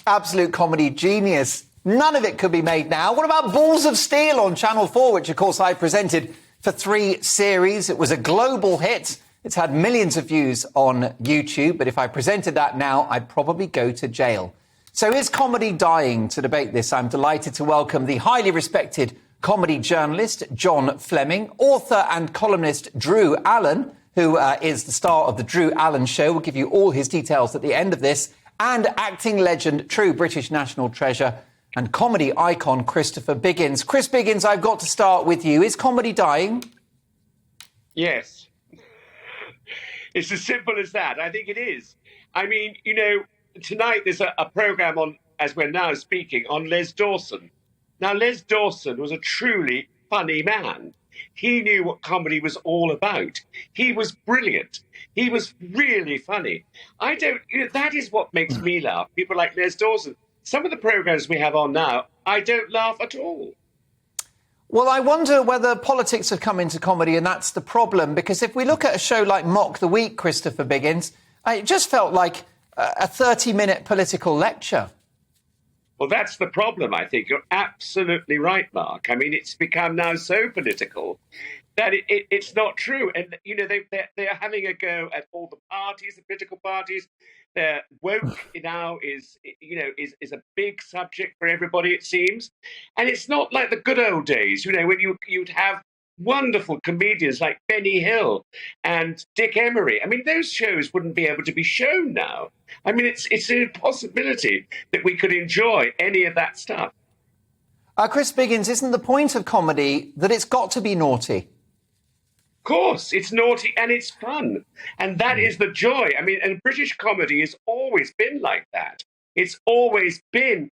absolute comedy genius. None of it could be made now. What about Balls of Steel on Channel 4, which, of course, I presented for 3 series? It was a global hit. It's had millions of views on YouTube, but if I presented that now, I'd probably go to jail. So is comedy dying? To debate this, I'm delighted to welcome the highly respected comedy journalist John Fleming, author and columnist Drew Allen, who is the star of The Drew Allen Show. We'll give you all his details at the end of this, and acting legend, true British national treasure, and comedy icon Christopher Biggins. Chris Biggins, I've got to start with you. Is comedy dying? Yes. It's as simple as that. I think it is. I mean, tonight there's a programme on, as we're now speaking, on Les Dawson. Now, Les Dawson was a truly funny man. He knew what comedy was all about. He was brilliant. He was really funny. That is what makes me laugh. People like Les Dawson. Some of the programmes we have on now, I don't laugh at all. Well, I wonder whether politics have come into comedy, and that's the problem, because if we look at a show like Mock the Week, Christopher Biggins, it just felt like a 30-minute political lecture. Well, that's the problem, I think. You're absolutely right, Mark. I mean, it's become now so political that it's not true. And, they're having a go at all the parties, the political parties. Woke now is a big subject for everybody, it seems. And it's not like the good old days, when you'd have wonderful comedians like Benny Hill and Dick Emery. I mean, those shows wouldn't be able to be shown now. I mean, it's an impossibility that we could enjoy any of that stuff. Chris Biggins, isn't the point of comedy that it's got to be naughty? Of course, it's naughty and it's fun. And that is the joy. I mean, and British comedy has always been like that. It's always been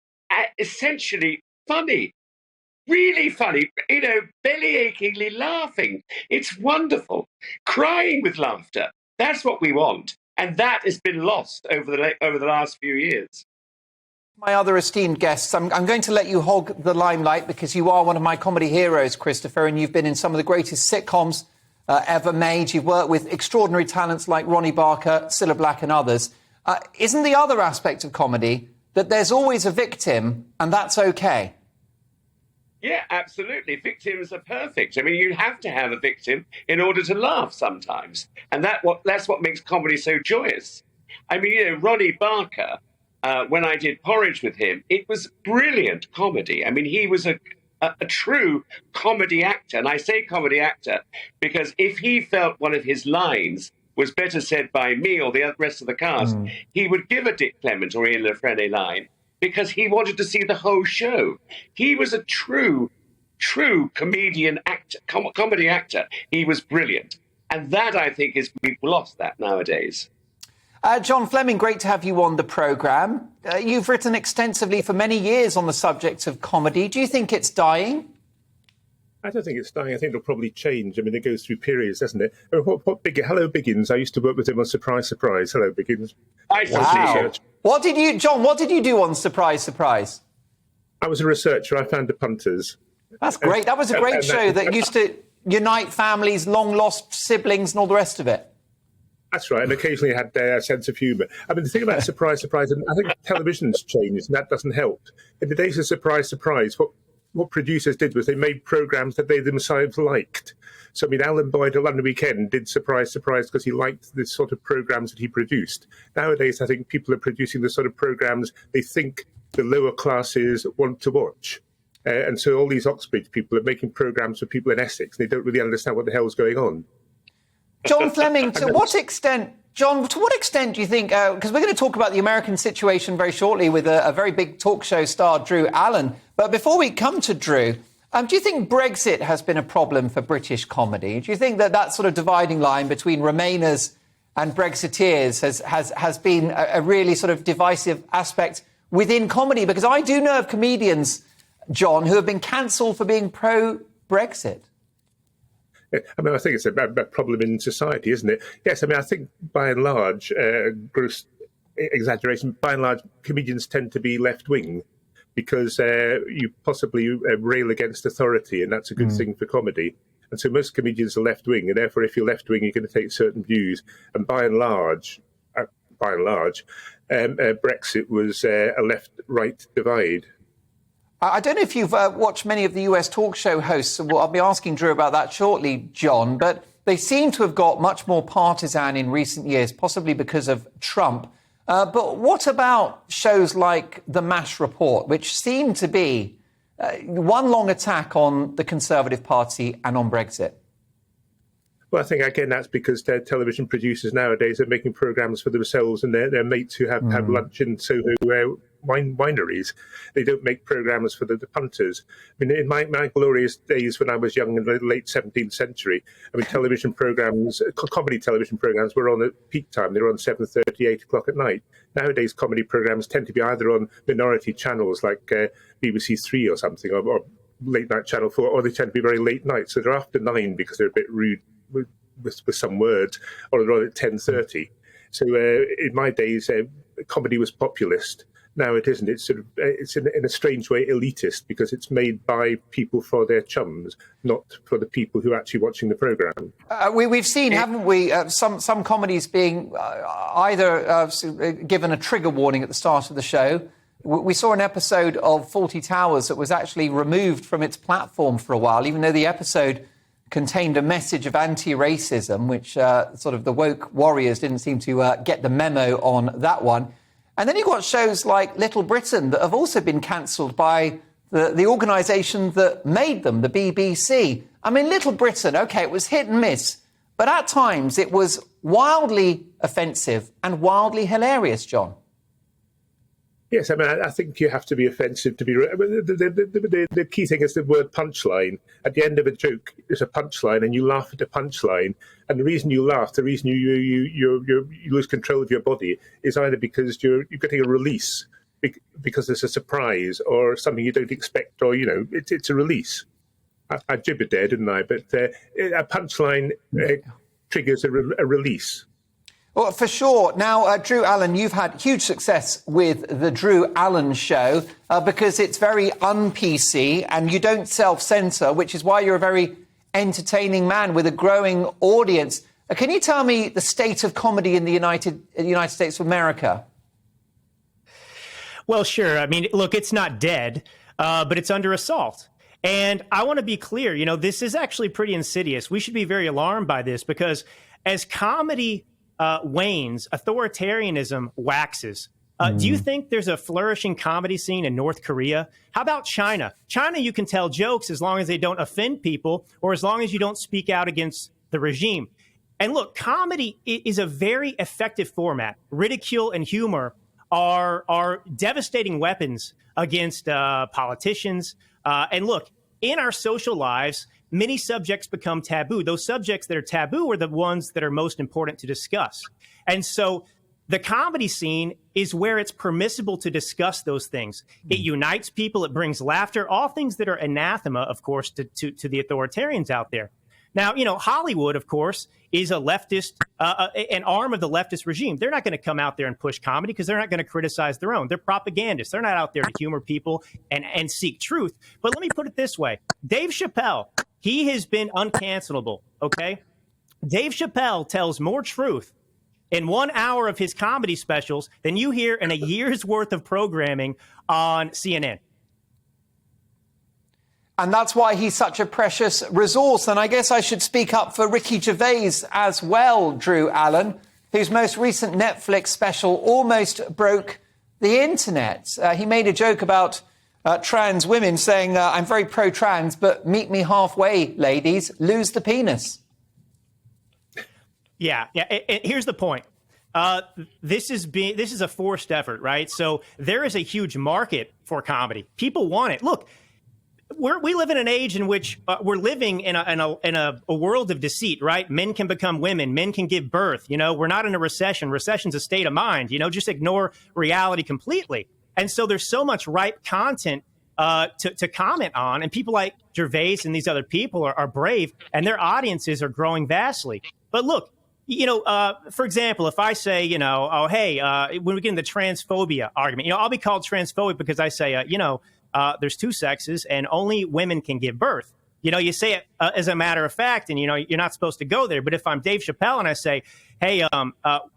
essentially funny. Really funny, belly-achingly laughing. It's wonderful. Crying with laughter. That's what we want. And that has been lost over the last few years. My other esteemed guests, I'm going to let you hog the limelight because you are one of my comedy heroes, Christopher, and you've been in some of the greatest sitcoms ever made. You've worked with extraordinary talents like Ronnie Barker, Cilla Black and others. Isn't the other aspect of comedy that there's always a victim and that's okay? Yeah, absolutely. Victims are perfect. I mean, you have to have a victim in order to laugh sometimes. And that's what makes comedy so joyous. I mean, Ronnie Barker, when I did Porridge with him, it was brilliant comedy. I mean, he was a true comedy actor. And I say comedy actor because if he felt one of his lines was better said by me or the rest of the cast, he would give a Dick Clement or Ian Lafrene line, because he wanted to see the whole show. He was a true comedian actor, comedy actor. He was brilliant. And that, I think, we've lost that nowadays. John Fleming, great to have you on the programme. You've written extensively for many years on the subject of comedy. Do you think it's dying? I don't think it's dying. I think it'll probably change. I mean, it goes through periods, doesn't it? Hello, Biggins. I used to work with him on Surprise, Surprise. Hello, Biggins. Wow. What did you do on Surprise, Surprise? I was a researcher. I found the punters. That's great. That was a great show that used to unite families, long-lost siblings and all the rest of it. That's right. And occasionally had a sense of humour. I mean, the thing about Surprise, Surprise, and I think television's changed, and that doesn't help. In the days of Surprise, Surprise, what producers did was they made programmes that they themselves liked. So, I mean, Alan Boyd on the weekend did Surprise, Surprise because he liked the sort of programmes that he produced. Nowadays, I think people are producing the sort of programmes they think the lower classes want to watch. And so all these Oxbridge people are making programmes for people in Essex. And they don't really understand what the hell's going on. John Fleming, to what extent do you think, because we're going to talk about the American situation very shortly with a very big talk show star, Drew Allen. But before we come to Drew, do you think Brexit has been a problem for British comedy? Do you think that sort of dividing line between Remainers and Brexiteers has been a really sort of divisive aspect within comedy? Because I do know of comedians, John, who have been cancelled for being pro-Brexit. I mean, I think it's a bad problem in society, isn't it? Yes, I mean, I think by and large, gross exaggeration, by and large, comedians tend to be left-wing because you possibly rail against authority, and that's a good thing for comedy. And so most comedians are left-wing, and therefore if you're left-wing, you're going to take certain views. And by and large, Brexit was a left-right divide. I don't know if you've watched many of the US talk show hosts. Well, I'll be asking Drew about that shortly, John. But they seem to have got much more partisan in recent years, possibly because of Trump. But what about shows like The MASH Report, which seem to be one long attack on the Conservative Party and on Brexit? Well, I think, again, that's because their television producers nowadays are making programmes for themselves and their mates who have lunch in Soho wineries. They don't make programmes for the punters. I mean, in my glorious days when I was young in the late 17th century, I mean, television programmes, comedy television programmes were on at peak time. They were on 7:30, 8 o'clock at night. Nowadays, comedy programmes tend to be either on minority channels like BBC Three or something, or late night Channel 4, or they tend to be very late night. So they're after 9 because they're a bit rude with some words, or they're on at 10:30. So in my days, comedy was populist. Now it isn't. It's it's in a strange way elitist because it's made by people for their chums, not for the people who are actually watching the programme. We've seen, haven't we, some comedies being either given a trigger warning at the start of the show. We saw an episode of Fawlty Towers that was actually removed from its platform for a while, even though the episode contained a message of anti-racism, which sort of the woke warriors didn't seem to get the memo on that one. And then you've got shows like Little Britain that have also been cancelled by the organisation that made them, the BBC. I mean, Little Britain, OK, it was hit and miss, but at times it was wildly offensive and wildly hilarious, John. Yes, I mean, I think you have to be offensive to be... The key thing is the word punchline. At the end of a joke, there's a punchline, and you laugh at the punchline. And the reason you laugh, the reason you lose control of your body is either because you're getting a release, because there's a surprise, or something you don't expect, or, it's a release. I gibbered there, didn't I? But a punchline triggers a release. Well, for sure. Now, Drew Allen, you've had huge success with the Drew Allen Show because it's very un-PC and you don't self-censor, which is why you're a very entertaining man with a growing audience. Can you tell me the state of comedy in the United States of America? Well, sure. I mean, look, it's not dead, but it's under assault. And I want to be clear, this is actually pretty insidious. We should be very alarmed by this because as comedy wanes, authoritarianism waxes. Do you think there's a flourishing comedy scene in North Korea? How about China? China, you can tell jokes as long as they don't offend people or as long as you don't speak out against the regime. And look, comedy is a very effective format. Ridicule and humor are devastating weapons against politicians. And look, in our social lives, many subjects become taboo. Those subjects that are taboo are the ones that are most important to discuss. And so the comedy scene is where it's permissible to discuss those things. It unites people. It brings laughter, all things that are anathema, of course, to the authoritarians out there. Now, Hollywood, of course, is a leftist, an arm of the leftist regime. They're not going to come out there and push comedy because they're not going to criticize their own. They're propagandists. They're not out there to humor people and seek truth. But let me put it this way. Dave Chappelle, he has been uncancelable, okay? Dave Chappelle tells more truth in 1 hour of his comedy specials than you hear in a year's worth of programming on CNN. And that's why he's such a precious resource. And I guess I should speak up for Ricky Gervais as well, Drew Allen, whose most recent Netflix special almost broke the internet. He made a joke about trans women saying, I'm very pro-trans, but meet me halfway, ladies, lose the penis. Yeah. Here's the point. This is a forced effort, right? So there is a huge market for comedy. People want it. Look, we live in an age in which we're living in a world of deceit, right? Men can become women. Men can give birth. We're not in a recession. Recession's a state of mind. Just ignore reality completely. And so there's so much ripe content to comment on. And people like Gervais and these other people are brave, and their audiences are growing vastly. But look, for example, if I say, when we get into the transphobia argument, I'll be called transphobic because I say, there's two sexes and only women can give birth. You say it as a matter of fact, and, you're not supposed to go there. But if I'm Dave Chappelle and I say, hey,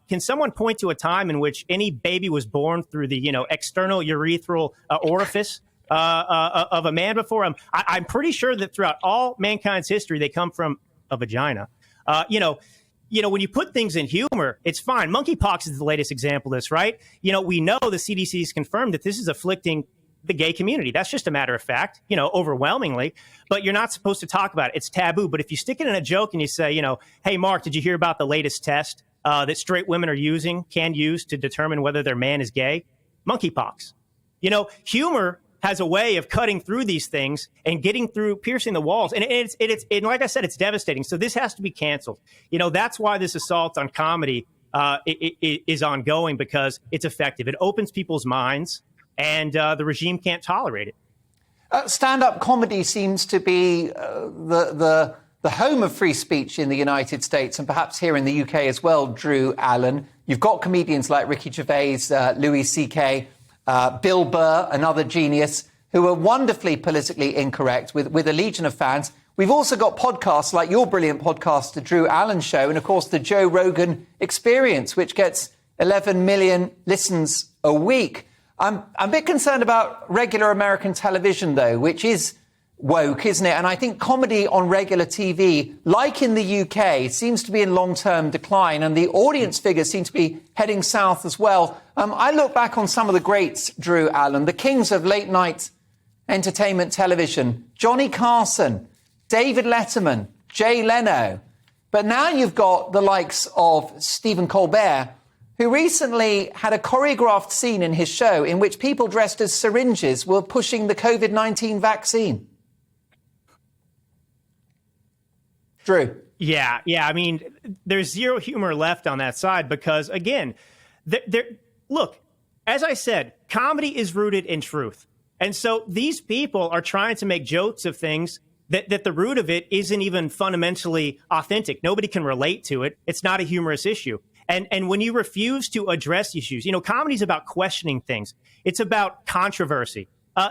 can someone point to a time in which any baby was born through the, external urethral orifice of a man before? I'm pretty sure that throughout all mankind's history, they come from a vagina. When you put things in humor, it's fine. Monkeypox is the latest example of this, right? We know the CDC has confirmed that this is afflicting the gay community. That's just a matter of fact, overwhelmingly. But you're not supposed to talk about it. It's taboo. But if you stick it in a joke and you say, hey, Mark, did you hear about the latest test that straight women can use to determine whether their man is gay? Monkeypox. Humor has a way of cutting through these things and piercing the walls. And it's like I said, it's devastating. So this has to be canceled. That's why this assault on comedy is ongoing, because it's effective. It opens people's minds, and the regime can't tolerate it. Stand-up comedy seems to be the home of free speech in the United States, and perhaps here in the UK as well, Drew Allen. You've got comedians like Ricky Gervais, Louis C.K., Bill Burr, another genius, who are wonderfully politically incorrect with a legion of fans. We've also got podcasts like your brilliant podcast, The Drew Allen Show, and, of course, The Joe Rogan Experience, which gets 11 million listens a week. I'm a bit concerned about regular American television, though, which is woke, isn't it? And I think comedy on regular TV, like in the UK, seems to be in long-term decline, and the audience figures seem to be heading south as well. I look back on some of the greats, Drew Allen, the kings of late-night entertainment television, Johnny Carson, David Letterman, Jay Leno. But now you've got the likes of Stephen Colbert, who recently had a choreographed scene in his show in which people dressed as syringes were pushing the COVID-19 vaccine. Drew. Yeah. I mean, there's zero humor left on that side because, again, look, as I said, comedy is rooted in truth. And so these people are trying to make jokes of things that the root of it isn't even fundamentally authentic. Nobody can relate to it. It's not a humorous issue. And when you refuse to address issues, comedy is about questioning things. It's about controversy.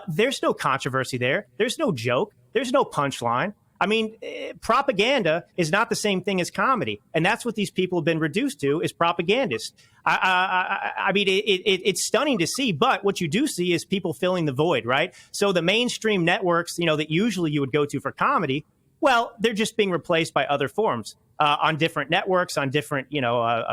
There's no controversy there. There's no joke. There's no punchline. I mean, propaganda is not the same thing as comedy. And that's what these people have been reduced to, is propagandists. I mean, it's stunning to see. But what you do see is people filling the void, right? So the mainstream networks, that usually you would go to for comedy, well, they're just being replaced by other forms on different networks, on different,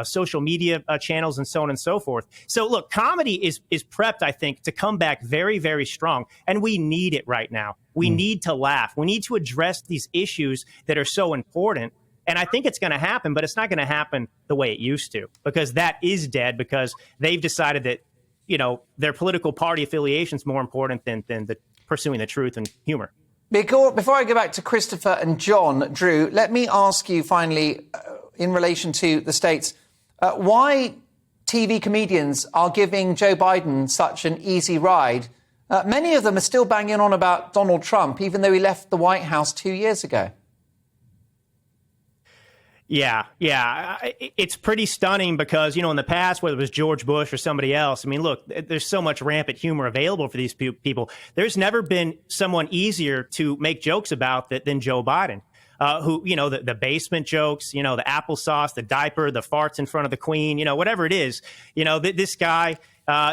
social media channels, and so on and so forth. So, look, comedy is prepped, I think, to come back very, very strong. And we need it right now. We need to laugh. We need to address these issues that are so important. And I think it's going to happen, but it's not going to happen the way it used to, because that is dead, because they've decided that, their political party affiliation is more important than pursuing the truth and humor. Before I go back to Christopher and John, Drew, let me ask you finally, in relation to the States, why TV comedians are giving Joe Biden such an easy ride. Many of them are still banging on about Donald Trump, even though he left the White House 2 years ago. Yeah. It's pretty stunning because, in the past, whether it was George Bush or somebody else, I mean, look, there's so much rampant humor available for these people. There's never been someone easier to make jokes about than Joe Biden, who, the basement jokes, the applesauce, the diaper, the farts in front of the queen, whatever it is. This guy,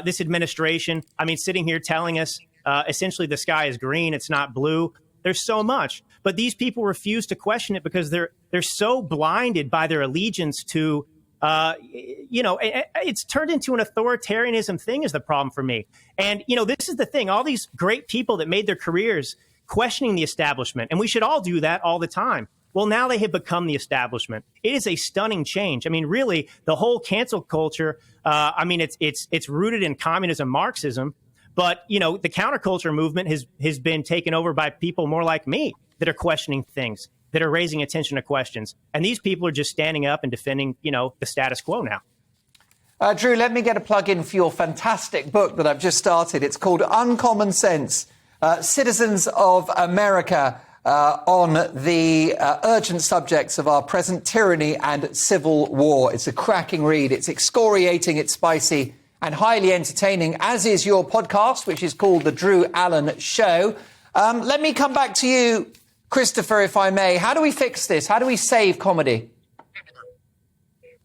this administration, I mean, sitting here telling us essentially the sky is green, it's not blue. There's so much. But these people refuse to question it because they're so blinded by their allegiance to, it's turned into an authoritarianism thing is the problem for me. And, this is the thing. All these great people that made their careers questioning the establishment, and we should all do that all the time. Well, now they have become the establishment. It is a stunning change. I mean, really, the whole cancel culture, it's rooted in communism, Marxism. But, the counterculture movement has been taken over by people more like me that are questioning things, that are raising attention to questions. And these people are just standing up and defending, the status quo now. Drew, let me get a plug in for your fantastic book that I've just started. It's called Uncommon Sense, Citizens of America, on the urgent subjects of our present tyranny and civil war. It's a cracking read. It's excoriating, it's spicy, and highly entertaining, as is your podcast, which is called The Drew Allen Show. Let me come back to you, Christopher, if I may. How do we fix this? How do we save comedy?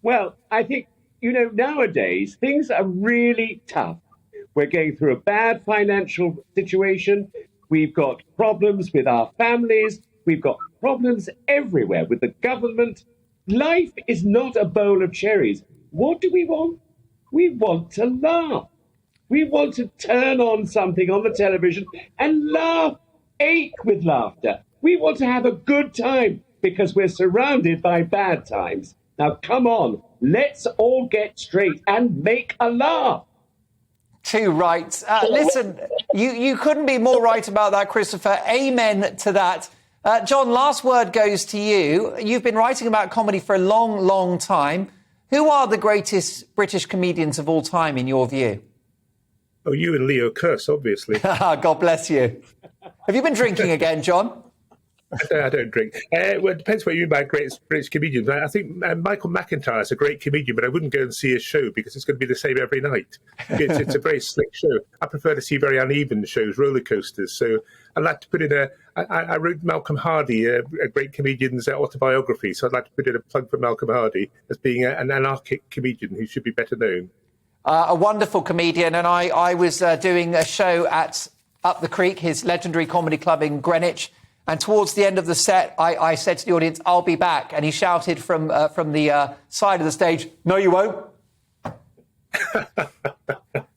Well, I think nowadays things are really tough. We're going through a bad financial situation. We've got problems with our families. We've got problems everywhere with the government. Life is not a bowl of cherries. What do we want? We want to laugh. We want to turn on something on the television and laugh, ache with laughter. We want to have a good time because we're surrounded by bad times. Now, come on, let's all get straight and make a laugh. Too right. Listen, you couldn't be more right about that, Christopher. Amen to that. John, last word goes to you. You've been writing about comedy for a long, long time. Who are the greatest British comedians of all time, in your view? Oh, you and Leo Kurz, obviously. God bless you. Have you been drinking again, John? I don't drink. Well, it depends what you mean by great British comedians. I think Michael McIntyre is a great comedian, but I wouldn't go and see his show because it's going to be the same every night. It's a very slick show. I prefer to see very uneven shows, roller coasters. So I'd like to put in I wrote Malcolm Hardy, a great comedian's autobiography. So I'd like to put in a plug for Malcolm Hardy as being an anarchic comedian who should be better known. A wonderful comedian. And I was doing a show at Up the Creek, his legendary comedy club in Greenwich. And towards the end of the set, I said to the audience, "I'll be back." And he shouted from the side of the stage, "No, you won't."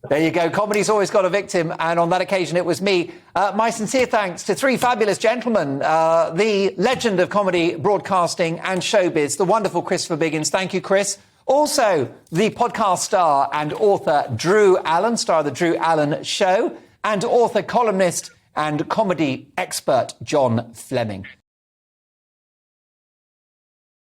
There you go. Comedy's always got a victim. And on that occasion, it was me. My sincere thanks to three fabulous gentlemen, the legend of comedy, broadcasting and showbiz, the wonderful Christopher Biggins. Thank you, Chris. Also, the podcast star and author Drew Allen, star of The Drew Allen Show, and author, columnist and comedy expert John Fleming.